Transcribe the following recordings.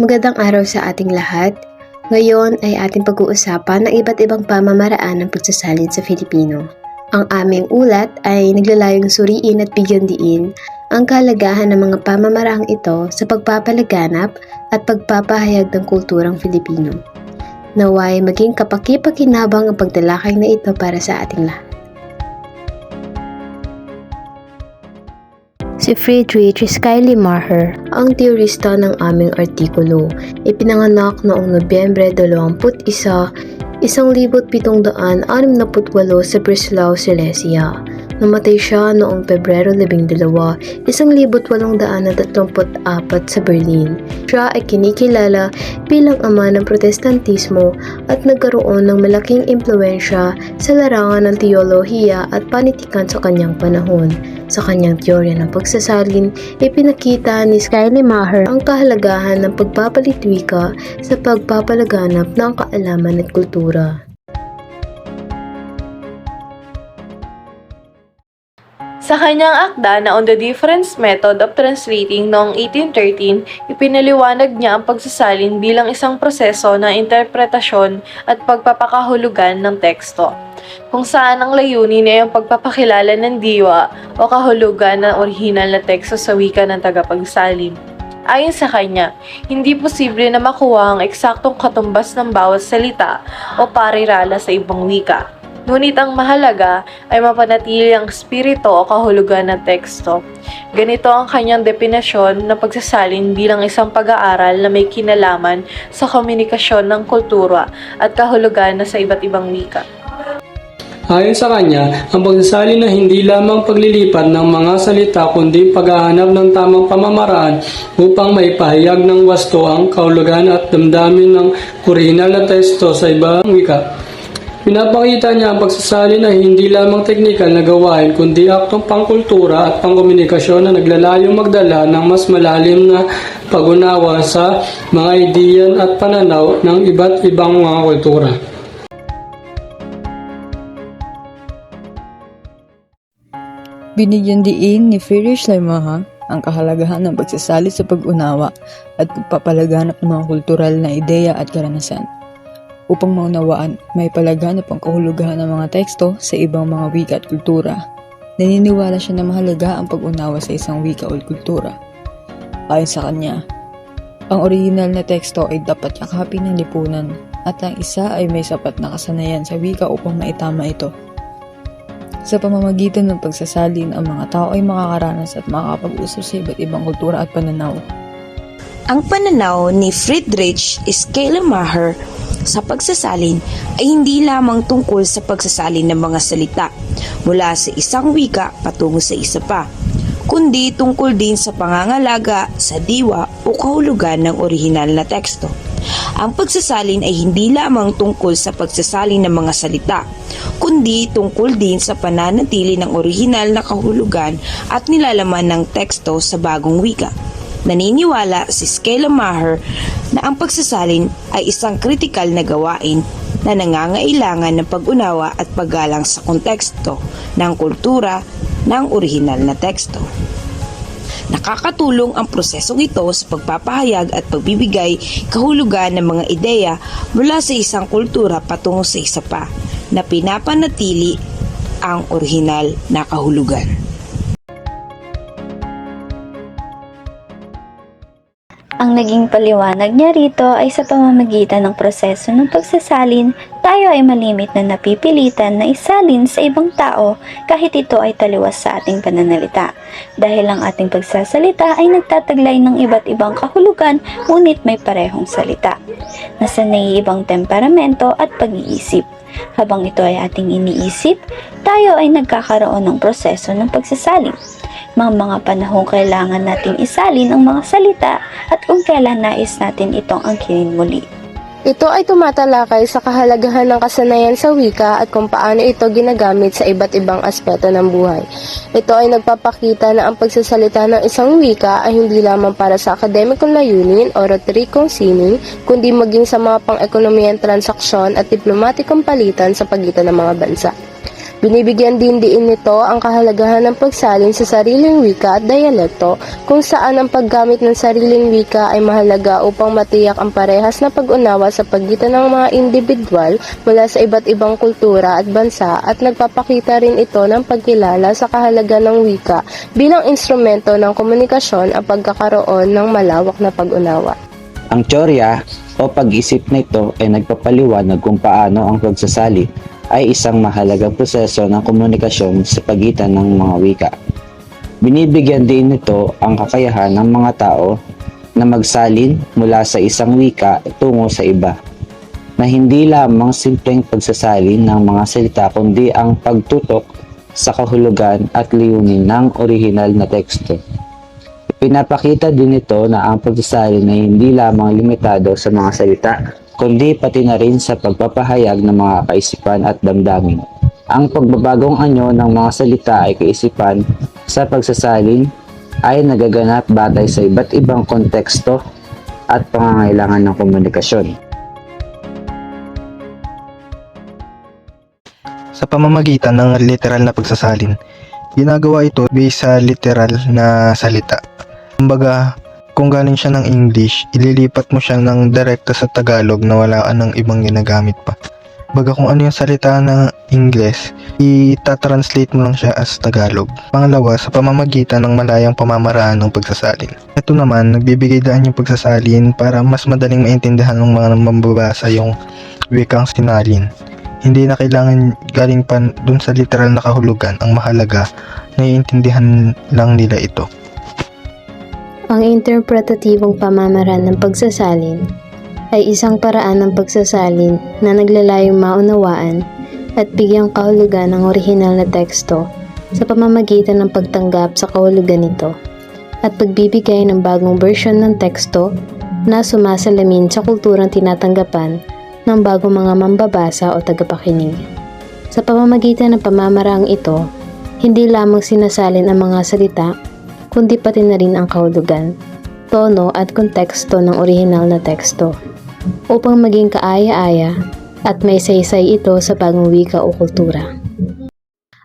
Magandang araw sa ating lahat. Ngayon ay ating pag-uusapan ng iba't ibang pamamaraan ng pagsasalin sa Filipino. Ang aming ulat ay naglalayong suriin at bigyan diin ang kahalagahan ng mga pamamaraang ito sa pagpapalaganap at pagpapahayag ng kulturang Filipino. Naway maging kapaki-pakinabang ang pagtalakay na ito para sa ating lahat. Si Friedrich Schily Maher, ang teorista ng aming artikulo, ipinanganak noong Nobyembre 21, 1768 sa Breslau, Silesia. Namatay siya noong Pebrero 12, 1834 sa Berlin. Siya ay kinikilala bilang ama ng Protestantismo at nagkaroon ng malaking impluwensya sa larangan ng teolohiya at panitikan sa kanyang panahon. Sa kanyang teorya ng pagsasalin, ipinakita ni Schily Maher ang kahalagahan ng pagpapalitwika sa pagpapalaganap ng kaalaman at kultura. Sa kanyang akda na On the Difference Method of Translating noong 1813, ipinaliwanag niya ang pagsasalin bilang isang proseso ng interpretasyon at pagpapakahulugan ng teksto, kung saan ang layunin ay ang pagpapakilala ng diwa o kahulugan ng orihinal na teksto sa wika ng tagapagsalin. Ayon sa kanya, hindi posible na makuha ang eksaktong katumbas ng bawat salita o parirala sa ibang wika. Ngunit ang mahalaga ay mapanatili ang spirito o kahulugan ng teksto. Ganito ang kanyang definasyon ng pagsasalin bilang isang pag-aaral na may kinalaman sa komunikasyon ng kultura at kahulugan na sa iba't ibang wika. Ayon sa kanya, ang pagsasalin na hindi lamang paglilipat ng mga salita kundi paghahanap ng tamang pamamaraan upang maipahayag ng wasto ang kahulugan at damdamin ng orihinal na teksto sa ibang wika. Pinapakita niya ang pagsasalin na hindi lamang teknikal na gawain kundi aktong pangkultura at pangkomunikasyon na naglalayong magdala ng mas malalim na pag-unawa sa mga ideya at pananaw ng iba't ibang mga kultura. Binigyan diin ni Friedrich Schily Maher ang kahalagahan ng pagsasali sa pag-unawa at pagpapalaganap ng mga kultural na ideya at karanasan. Upang maunawaan, may palaganap ang kahulugan ng mga teksto sa ibang mga wika at kultura. Naniniwala siya na mahalaga ang pag-unawa sa isang wika o kultura. Ayon sa kanya, ang orihinal na teksto ay dapat yakapin ng lipunan at ang isa ay may sapat na kasanayan sa wika upang maitama ito. Sa pamamagitan ng pagsasalin, ang mga tao ay makakaranas at makakapag-usap sa iba't ibang kultura at pananaw. Ang pananaw ni Friedrich Schily Maher sa pagsasalin ay hindi lamang tungkol sa pagsasalin ng mga salita mula sa isang wika patungo sa isa pa, kundi tungkol din sa pangangalaga sa diwa o kahulugan ng orihinal na teksto. Ang pagsasalin ay hindi lamang tungkol sa pagsasalin ng mga salita, kundi tungkol din sa pananatili ng orihinal na kahulugan at nilalaman ng teksto sa bagong wika. Naniniwala si Schily Maher na ang pagsasalin ay isang kritikal na gawain na nangangailangan ng pag-unawa at paggalang sa konteksto ng kultura ng orihinal na teksto. Nakakatulong ang prosesong ito sa pagpapahayag at pagbibigay kahulugan ng mga ideya mula sa isang kultura patungo sa isa pa na pinapanatili ang orihinal na kahulugan. Ang naging paliwanag niya rito ay sa pamamagitan ng proseso ng pagsasalin, tayo ay malimit na napipilitan na isalin sa ibang tao kahit ito ay taliwas sa ating pananalita. Dahil ang ating pagsasalita ay nagtataglay ng iba't ibang kahulugan ngunit may parehong salita, na sa naiibang temperamento at pag-iisip. Habang ito ay ating iniisip, tayo ay nagkakaroon ng proseso ng pagsasalin. Mga panahong kailangan nating isalin ang mga salita at kung kailan nais natin itong angkinin muli. Ito ay tumatalakay sa kahalagahan ng kasanayan sa wika at kung paano ito ginagamit sa iba't ibang aspeto ng buhay. Ito ay nagpapakita na ang pagsasalita ng isang wika ay hindi lamang para sa akademikong layunin o retorikong sining, kundi maging sa mga pang-ekonomiyang transaksyon at diplomatikong palitan sa pagitan ng mga bansa. Binibigyan din nito ang kahalagahan ng pagsalin sa sariling wika at dialekto, kung saan ang paggamit ng sariling wika ay mahalaga upang matiyak ang parehas na pag-unawa sa pagitan ng mga individual mula sa iba't ibang kultura at bansa, at nagpapakita rin ito ng pagkilala sa kahalagan ng wika bilang instrumento ng komunikasyon at pagkakaroon ng malawak na pag-unawa. Ang teorya o pag-isip nito ay nagpapaliwanag kung paano ang pagsasali ay isang mahalagang proseso ng komunikasyon sa pagitan ng mga wika. Binibigyan din nito ang kakayahan ng mga tao na magsalin mula sa isang wika tungo sa iba, na hindi lamang simpleng pagsasalin ng mga salita kundi ang pagtutok sa kahulugan at layunin ng orihinal na teksto. Pinapakita din ito na ang pagsasalin ay hindi lamang limitado sa mga salita, kundi pati na rin sa pagpapahayag ng mga kaisipan at damdamin. Ang pagbabagong anyo ng mga salita ay kaisipan sa pagsasalin ay nagaganap batay sa iba't ibang konteksto at pangangailangan ng komunikasyon. Sa pamamagitan ng literal na pagsasalin, ginagawa ito based sa literal na salita. Kumbaga, kung galing siya ng English, ililipat mo siya ng direkta sa Tagalog na wala ka ng ibang ginagamit pa. Baga kung ano yung salita na Ingles, itatranslate mo lang siya as Tagalog. Pangalawa, sa pamamagitan ng malayang pamamaraan ng pagsasalin. Ito naman, nagbibigay daan yung pagsasalin para mas madaling maintindihan ng mga mambabasa yung wikang sinalin. Hindi na kailangan galing pa dun sa literal na kahulugan. Ang mahalaga, naiintindihan lang nila ito. Ang interpretatibong pamamaraan ng pagsasalin ay isang paraan ng pagsasalin na naglalayong maunawaan at bigyang kahulugan ng orihinal na teksto sa pamamagitan ng pagtanggap sa kahulugan nito at pagbibigay ng bagong version ng teksto na sumasalamin sa kulturang tinatanggapan ng bagong mga mambabasa o tagapakinig. Sa pamamagitan ng pamamaraang ito, hindi lamang sinasalin ang mga salita, kundi pati na rin ang kahulugan, tono at konteksto ng orihinal na teksto, upang maging kaaya-aya at may saysay ito sa bagong wika o kultura.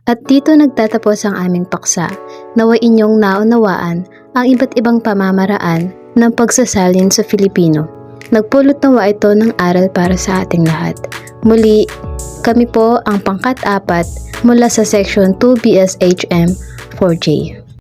At dito nagtatapos ang aming paksa. Naway inyong naunawaan ang iba't ibang pamamaraan ng pagsasalin sa Filipino. Nagpulot nawa ito ng aral para sa ating lahat. Muli, kami po ang pangkat-4 mula sa Section 2 BSHM 4J.